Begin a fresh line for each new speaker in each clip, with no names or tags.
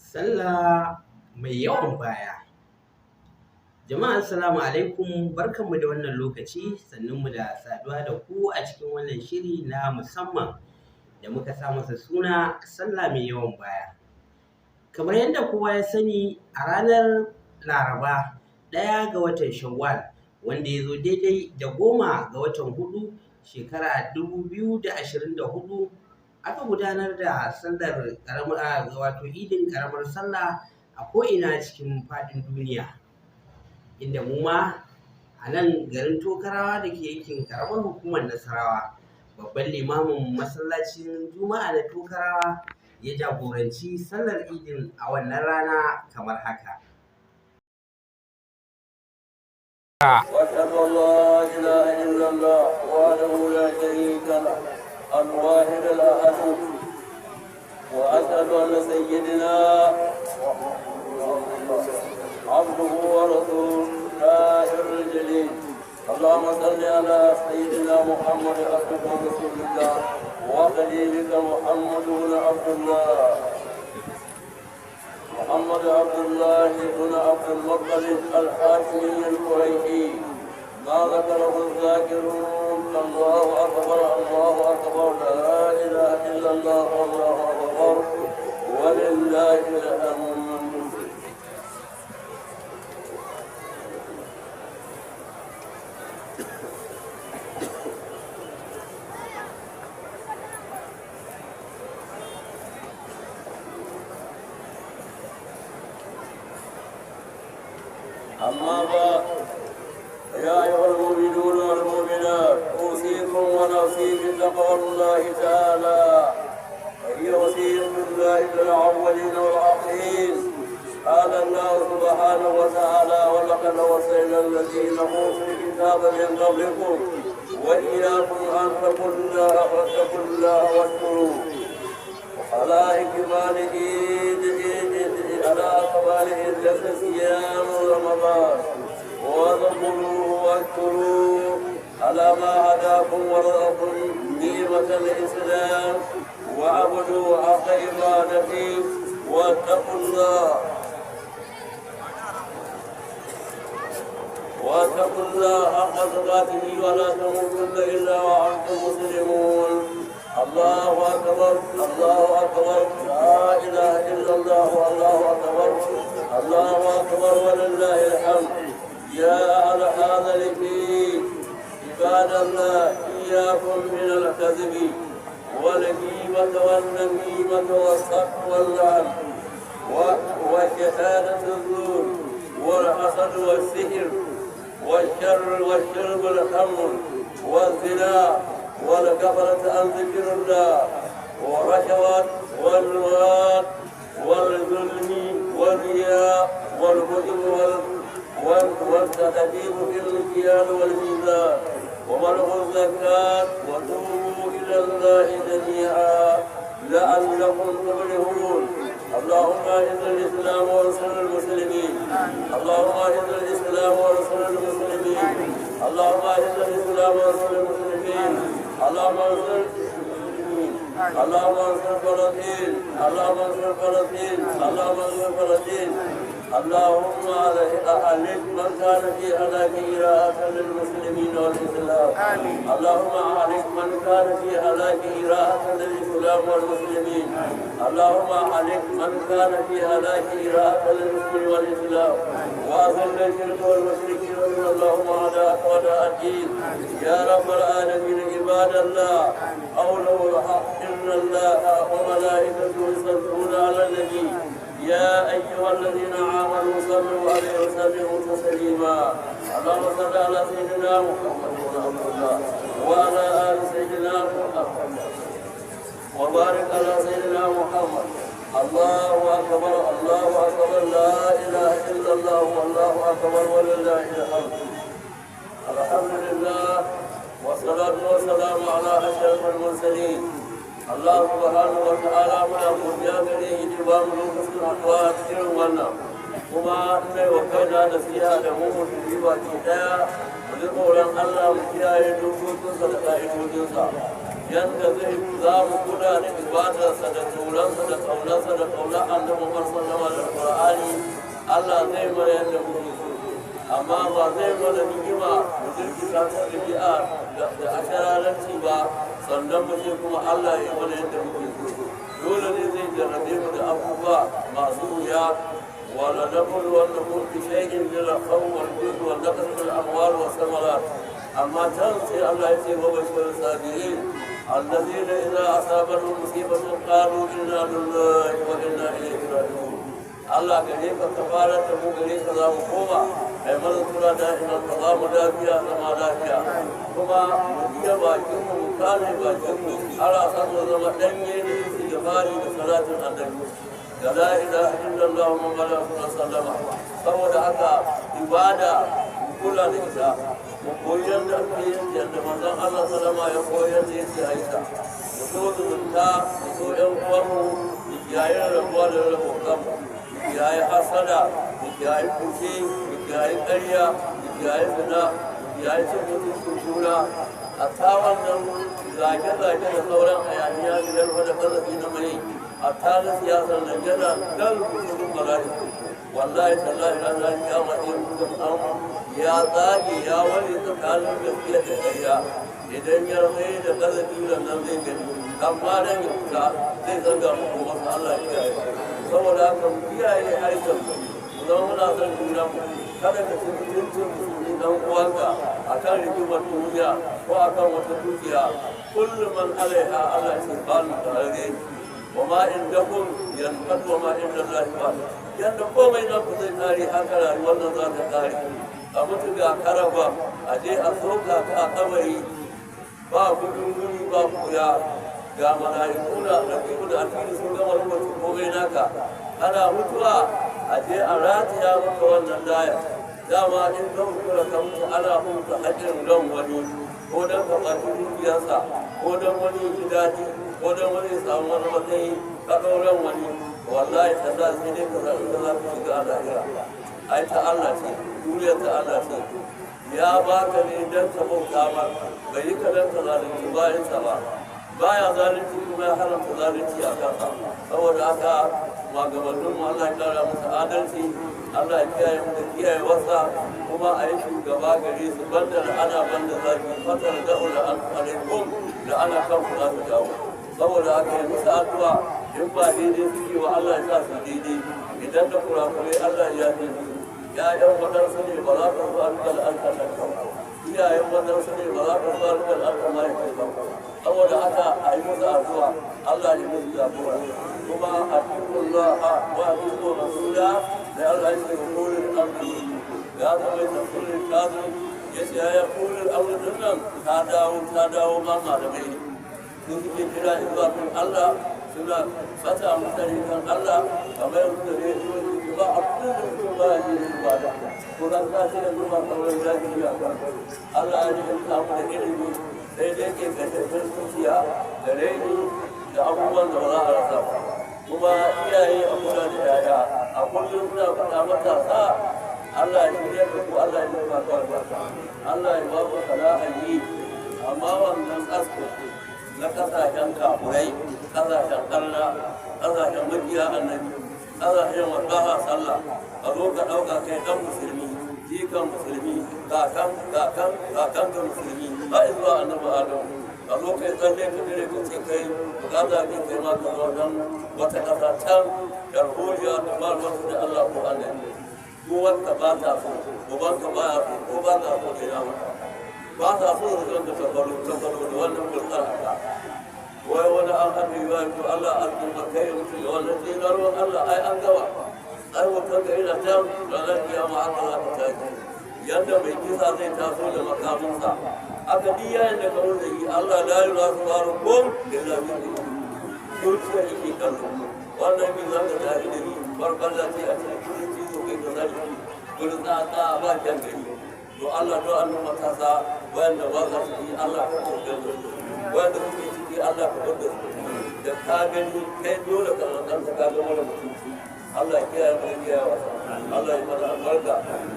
Sallah mai yawan baya. Jama'a assalamu alaikum, barkanmu da wannan lokaci, sannunmu da saduwa da ku a cikin wannan shiri na musamman da muka sa masa suna sallah mai yawan baya. Kamar yadda kowa ya sani, a ranar Laraba 1 ga watan Shawwal, wanda ya zo daidai da 10 ga watan hudu shekara 2024, aka gudanar da sallar wato idin ƙaramar sallah a ko'ina cikin faɗin duniya, inda mu ma a nan garin Tokarawa da ke yankin ƙaramar hukumar Nasarawa, babban limamin masallacin Juma'a na Tokarawa ya jagoranci sallar idin a wannan rana kamar haka.
وأشهد أن لا إله إلا الله وحده لا شريك له الواحد الأحد وأشهد أن سيدنا عبده ورسوله طاهر الجليل. اللهم صل على سيدنا محمد عبدك ورسول الله وخليلك محمد بن عبد الله محمد عبد الله بن عبد المطلب الحاشمي القريشي، ما ذكره الذاكرون. الله اكبر الله اكبر، لا اله الا الله والله اكبر ولله الحمد. أما بعد، يا أيها المؤمنون والمؤمنات، أوصيكم ونفسي بتقوى الله تعالى، وهي وصية الله للأولين والآخرين. قال الله سبحانه وتعالى: ولقد وصينا الذين أوتوا الكتاب من قبلكم وإياكم أن فاتقوا الله واشكروه على إكماله على أقواله جل صيام رمضان، واذكروه واذكروه على ما هداكم ورزقكم نعمة الإسلام، واعبدوا حق عبادته واتقوا الله حق تقاته ولا تموتن إلا وأنتم مسلمون. الله أكبر الله أكبر، لا إله إلا الله والله أكبر، الله أكبر ولله الحمد. يا أهل هذا الدين عباد الله، إياكم من الكذب والغيبة والنميمة والسب واللعن وشهادة الزور والحسد والسحر والشر والشرب الخمر والزنا والكفرة عن ذكر الله والرشوات والرشوات والظلم والرياء والكذب والتكذيب في المكيال والميزان ومنع الزكاة، وتوبوا إلى الله جميعا لعلكم تفلحون. اللهم أعز الإسلام وانصر المسلمين، اللهم أعز الإسلام وانصر المسلمين، اللهم أعز الإسلام وانصر المسلمين، اللهم انصر المسلمين، اللهم انصر فلسطين، اللهم انصر فلسطين، اللهم انصر فلسطين. اللهم أهلك من كان في هلاك إراءة للمسلمين والإسلام، اللهم أهلك من كان في هلاك إراءة للإسلام والمسلمين، اللهم أهلك من كان في هلاك إراءة للمسلمين والإسلام، وأذل الشرك والمشركين اللهم أعداءك وأعداء الدين. يا رب العالمين، عباد الله، قوله الحق إن الله وملائكته يصلون على النبي يا أيها الذين آمنوا صلوا عليه وسلموا تسليما. اللهم صل على سيدنا محمد وعلى آل سيدنا محمد وبارك على سيدنا محمد. الله أكبر الله أكبر، لا إله إلا الله والله أكبر ولله الحمد. الحمد لله والصلاة والسلام على أشرف المرسلين. Allah subhanahu wa ta'ala muna godiya gare shi da ba mu lokacin haɗuwa cikin wannan, kuma ina wa kaina da siya da mu musulmi baki ɗaya mu ji tsoron Allah, mu kiyaye dokokinsa da ƙa'idodinsa, yadda za mu kula da ibadarsa da tsoronsa da ƙaunarsa da ƙaunar annabi Muhammad Allah zai mana yadda muke so amma ba zai mana ni'ima da jirgita ta ɗabi'a da ashararanci ba sannan mu ce kuma Allah ya mana yadda muke so dole ne zai jarrabe mu da abubuwa masu wuya wala nabul wa nabul bi shay'in min al-khawf wal jud wal naqs min al-amwal wa thamarat amma tan sai Allah ya ce wa bashir sabirin الذين إذا أصابتهم مصيبة قالوا إنا لله وإنا إليه راجعون Allah gare ka kafarar da mu gare ka za mu koma ai mana tura da'iman ka za mu lafiya zama lafiya kuma mu iya bakin mu kare bakin mu ala san mu zama danye ne da fari da salatin annabi da la ilaha illallah muhammadur rasulullah saboda haka ibada kula da ita mu koyar da ake yadda manzon Allah sallama ya koyar da yake aisha mu so zumunta mu so ƴan uwanmu yayin rabuwa da rabuwa kanmu yayi hasada yayi kuke yayi ƙarya yayi zina yayi cin mutuncin juna a tawan nan zage-zage da sauran hayaniya da yarfa da kazafi na mai a tana siyasar nan yana nan rubutun mala'iku wallahi tallahi ranar kiyama in mutum an ya tsage ya wani tsakanin gaskiya da ƙarya idan ya mai da kazafi nan zai gani amma dan ya fita zai zanga muku masu Allah ya kiyaye saboda haka mu kiyaye aikin mu zama muna son juna mu kada ka ci mutuncin musulmi dan uwanka akan rigimar duniya ko akan wata dukiya kullum man alaiha Allah ya bani tare wa ma indakum yanfad wa ma inda Allah ba yanda komai na ku zai kare haka rayuwar nan za ta kare a mutu ga karaba a je a soka ka a kabari ba gudun guri ba kuya ga mala'ikuna da kibu da atini sun gama rubutu komai naka ana mutuwa a je a rataya maka wannan laya dama in ka mutu ka mutu ana mutu hajjin ran wani ko don ka ɓaci dukiyarsa ko don wani ji daɗi ko don wani samu wani matsayi ka ɗauran wani wallahi ta za sai dai ka zaɓi ka za ka shiga a lahira ai ta Allah ce duniya ta Allah ce ya baka ne don ka bauta ba bai yi ka don ka zalunci bayansa ba baya zalunci kuma ya haramta zalunci a kansa saboda haka magabanninmu Allah ya kara musu adalci Allah ya kiyaye mu da kiyaye wasa kuma a yi shugaba gare su banda da ana banda zafi fatar da'u da an alaikum da ana kan ku za su dawo saboda haka yi musu addu'a in ba daidai suke wa Allah ya sa su daidai idan da kurakurai Allah ya yi su ya'yan waɗansu ne ba za ka zo an kala an kallon kanku iyayen waɗansu ne ba za ka zo an kala an kallon kanku saboda haka a yi musu addu'a Allah ya musu jagora kuma a cikin Allah wa cikin rasula da Allah ya ce kullu amri ya zama tafsirin kazu ya ce ya kullu amri nan ta dawo ma malamai sun suke kira zuwa kan Allah suna fata mutane kan Allah kamar yadda ne ba a kullum ba ya yi ba da ko ran ka ce yanzu ba kawai zaki ya kan Allah ya yi ta mu da ilimi sai dai ke kashe zuciya da raini da abubuwan da ba za a rasa ba kuma iyaye a kula da yaya a kullum suna faɗa matasa Allah ya shirya da ku Allah ya nuna kawai Allah ya ba ku sana'ar yi amma wannan asko na ƙasashen kafurai ƙasashen ƙarna ƙasashen makiya annabi ƙasashen wasaha sallah a zo ka ɗauka kai ɗan musulmi jikan musulmi kakan ga musulmi ba zuwa annabi adamu a zo kai tsalle ka dire ka ce kai bukata ne kai ma ka zo don wata ƙasa can yarholiya da ba wasu da Allah ko annabi ko wanda ba ta so ko ba ka ba ya so ko ba ta so da yawa ba ta so da zan da tabbaru da wannan burkar haka wai wani an haɗu yi to Allah an kuma kai mutu da wannan tsinarwar Allah ai an gawa ai wata ga ina can ranar kiyama aka za ta tashi yadda mai kisa zai taso da makamunsa aka biya yadda ka wanda yi Allah la yi za su faru ko da zafi ne zuciya yake kallo wannan bin za ka tare da ni farkon zafi a cikin kudin cizo kai ka zafi kudin tsatsa ba kyan gari to Allah do annu matasa wanda ba za su yi Allah ka tsogar da su wanda suke ciki Allah ka bar da su da ka gani kai dole ka rantsar ka ga mara mutunci Allah ya kiyaye mu kiyaye wasa Allah ya mana albarka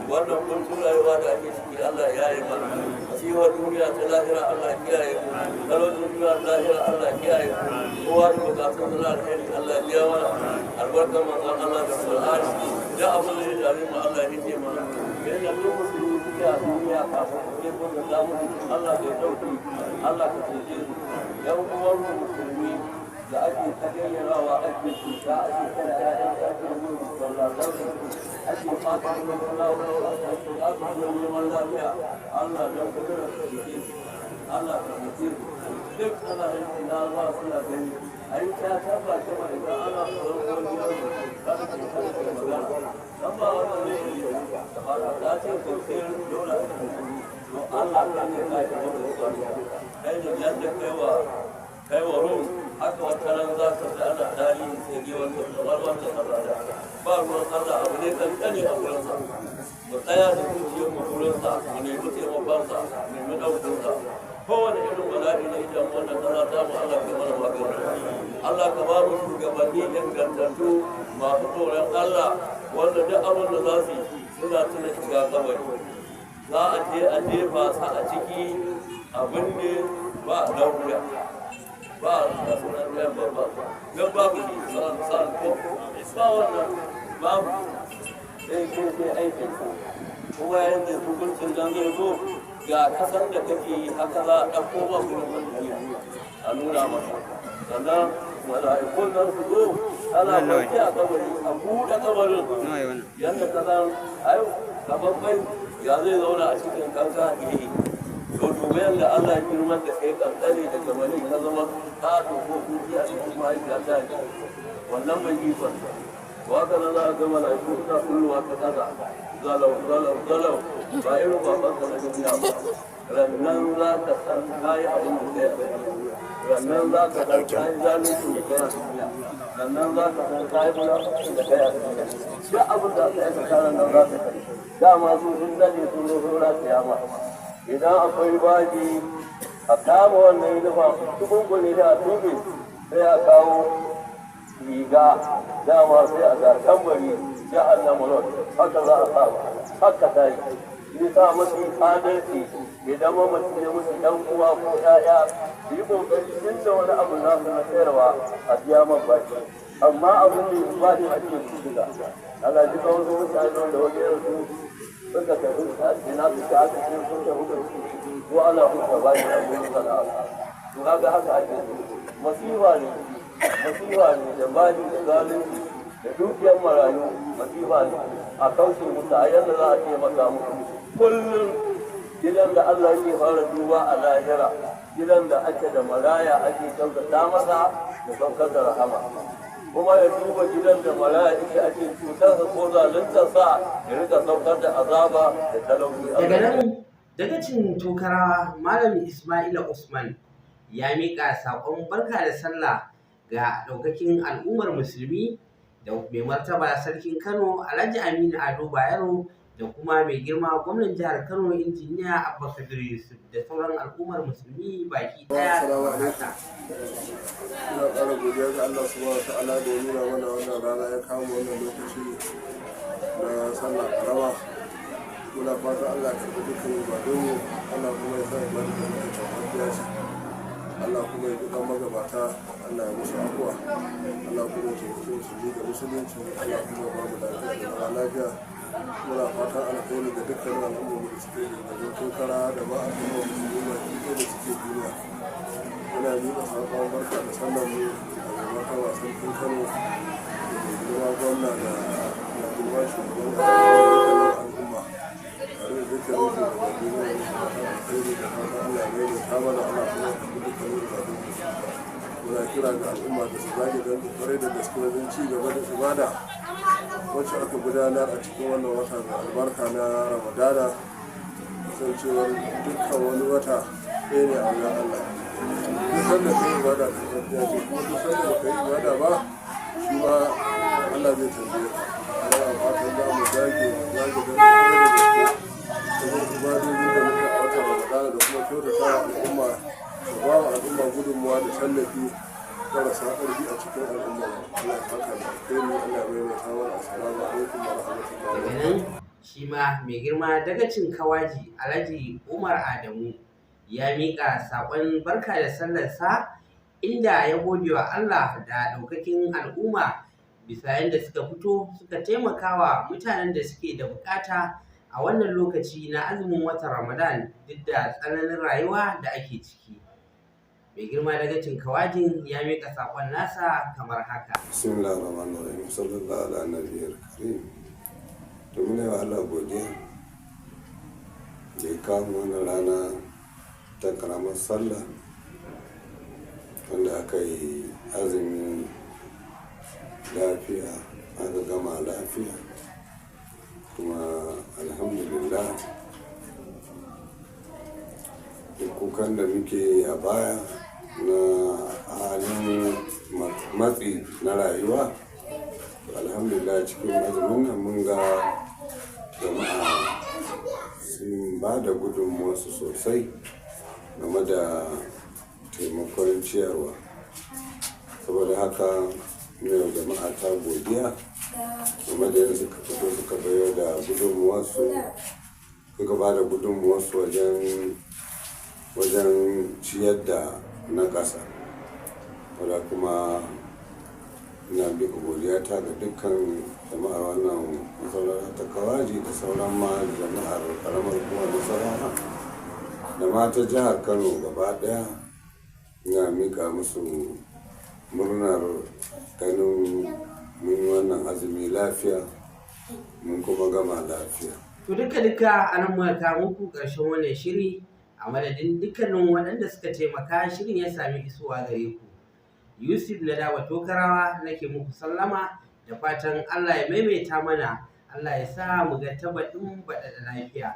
wannan kuntun rayuwa da ake ciki Allah ya yi mana ciwon duniya ta lahira Allah ya kiyaye mu talaucin duniya ta lahira Allah ya kiyaye mu kowa da bukatun da alheri Allah ya biya mana albarkar manzon Allah da Qur'ani da abin da ya dame mu Allah ya yi mana yadda duk musulmi suke a duniya kafin su je kun da samu Allah ya dauki Allah ka tsije su yan uwan musulmi da ake ta gayyarawa ake cuta ake kada ƴaƴan ake yin sallatar ake fata da sallawa ake neman lafiya Allah don ka kira su jike Allah ka jike duk ana yin na zuwa suna gani ai ta taba ta mai da ana tsoron wani yaro kada ka kada magana dan ba wannan ne da fara da ce ko sai dole to Allah ka ne ka yi wannan kai da yadda kai wa ruhu haka wata ran za ka da ana dali sai ge wanda kamar wanda sarada ba ruwan Allah abu ne kankani a wurinsa mu tsaya da zuciyar mu wurinsa mu nemi taimakonsa mu nemi ɗaukinsa kowane irin bala'i na idan wannan tana ta mu Allah ka mana magana Allah ka ba mu shugabanni ingantattu masu tsoron Allah wanda duk abin da za su yi suna tuna shiga kabari za a je a jefa sa a ciki abin ne ba a ɗauka ba a sunan yan babba yan babu sa'an ko ba wannan babu sai aikinsa kuma yayin da hukuncin dan zai zo ga kasan da kake yi haka za a ɗauko ba kuma a nuna masa sannan mala'ikun nan su zo ana kwanci a kabari a buɗe kabarin yadda ka san ayo kababbai ya zai zauna a cikin kanka ne to duba yadda Allah ya girman da kai kankare da kamani ka zama ta ko kuki a cikin mahaifiya ta ne wannan bai yi ba waka na za a ga mala'iku suna kulluwa ta kaza zalau ba irin baban ka na duniya ba rannan za ka san kayi abin da kai rannan za ka san kayi zalunci da kai a duniya rannan za ka san kayi bulafin da kai a duniya duk abin da aka yi tsakanin nan za ka kai dama su sun zane sun zo sun rataya ma idan akwai baji a kama wannan yunufa tukun da a tuɓe sai a kawo riga dama sai a ga tambari ya Allah mulot haka za a saba haka ta yi sa masu adalci idan mamaci ya musu ɗan uwa ko ƴaƴa su yi ƙoƙari inda wani abu na su na sayarwa a biya man baki amma abin da ba shi ake kuɗiga ana ji kawo su mutane da wani irin su suka tafi a cikin su ta aka ce sun tafi da su ko ana kuka ba shi abin da za a to kaga haka ake masifa ne da bani da zalunci da dukiyar marayu masifa ne a kauce musu a yadda za a taimaka musu kullum gidan da Allah yake fara duba a lahira gidan da ake da maraya ake kyautata masa da saukar da rahama kuma ya duba gidan da maraya ake cutarsa ko zaluntarsa ya rika saukar da azaba da talauci.
Daga nan dagacin tokara Malam Ismaila Usman ya miƙa saƙon barka da sallah ga ɗaukakin al'ummar musulmi da mai martaba sarkin Kano Alhaji Aminu Ado Bayero da kuma mai girma gwamnan jihar Kano injiniya Abba Kabir Yusuf da sauran al'ummar musulmi baki ɗaya da haka.
Ina ƙara godiya ga Allah subhanahu wa ta'ala da ya nuna mana wannan rana ya kama wannan lokaci na sallah karama. Muna fata Allah ya karɓi dukkan ibadunmu, Allah kuma ya sa ibadu da muke tabbatar shi. Allah kuma ya duka magabata, Allah ya musu abuwa, Allah kuma ya taimake musulmi da musulunci, Allah kuma ya ba mu lafiya da lafiya. Muna fatan alkhairi da dukkanin al'ummar da suke da tokara da ma al'ummar musulmi da suke duniya. Muna miƙa saƙon barka da sallar mu a mata wasan tun Kano da mai girma gwamna da girma shugaban al'umma tare da dukkanin shugabanni na wani fatan alkhairi da fatan Allah ya mai kama da Allah kuma ya dukkanin ibadun su. Muna kira ga al'umma da su zage don kwarai da gaske wajen ci gaba da ibada wacce aka gudanar a cikin wannan wata mai albarka na Ramadana, kasancewar dukkan wani wata ɗaya ne a wajen Allah. Duk sanda ka yi ibada ka tafiya ce kuma duk sanda ka yi ibada ba shi ma Allah zai tambaye ka. Ana fatan za mu zage don kwarai da gaske wajen ibadoji da muka a watan Ramadana da kuma kyautata wa al'umma da ba wa al'umma gudunmuwa da tallafi marasa ƙarfi a cikin al'umma. Allah ya haka da alheri, Allah ya maimaita mana. Assalamu alaikum wa rahmatullahi wa
daga nan shi ma mai girma dagacin kawaji Alhaji Umar Adamu ya miƙa saƙon barka da sallarsa, inda ya gode wa Allah da ɗaukakin al'umma bisa yadda suka fito suka taimakawa mutanen da suke da bukata a wannan lokaci na azumin watan Ramadan duk da tsananin rayuwa da ake ciki. Mai girma dagacin kawajin ya miƙa saƙon nasa kamar haka.
Bismillahir Rahmanir Rahim. Sallallahu ala nabiyyil karim. To muna yi wa Allah godiya da ya kawo wannan rana ta karamar sallah wanda aka yi azumi lafiya, aka gama lafiya, kuma alhamdulillah duk kukan da muke a baya na halin matsi na rayuwa, alhamdulillah cikin azumin nan mun ga jama'a sun ba da gudunmuwarsu sosai game da taimakon ciyarwa. Saboda haka ne jama'a ta godiya game da yanzu suka fito suka bayar da gudunmuwarsu, suka ba da gudunmuwarsu wajen ciyar da na ƙasa. Wadda kuma ina bika godiya ta ga dukkan jama'ar wannan masarautar ta kawaji da sauran ma jama'ar karamar kuma da sauran da mata jihar Kano gaba daya. Ina mika musu murnar ganin mun yi wannan azumi lafiya, mun kuma gama lafiya.
To duka a nan muka kawo muku ƙarshen wannan shiri, a madadin dukkanin waɗanda suka taimaka shirin ya sami isowa gare ku. Yusuf na dawa Tokarawa nake muku sallama da fatan Allah ya maimaita mana, Allah ya sa mu ga tabbatin baɗaɗa lafiya.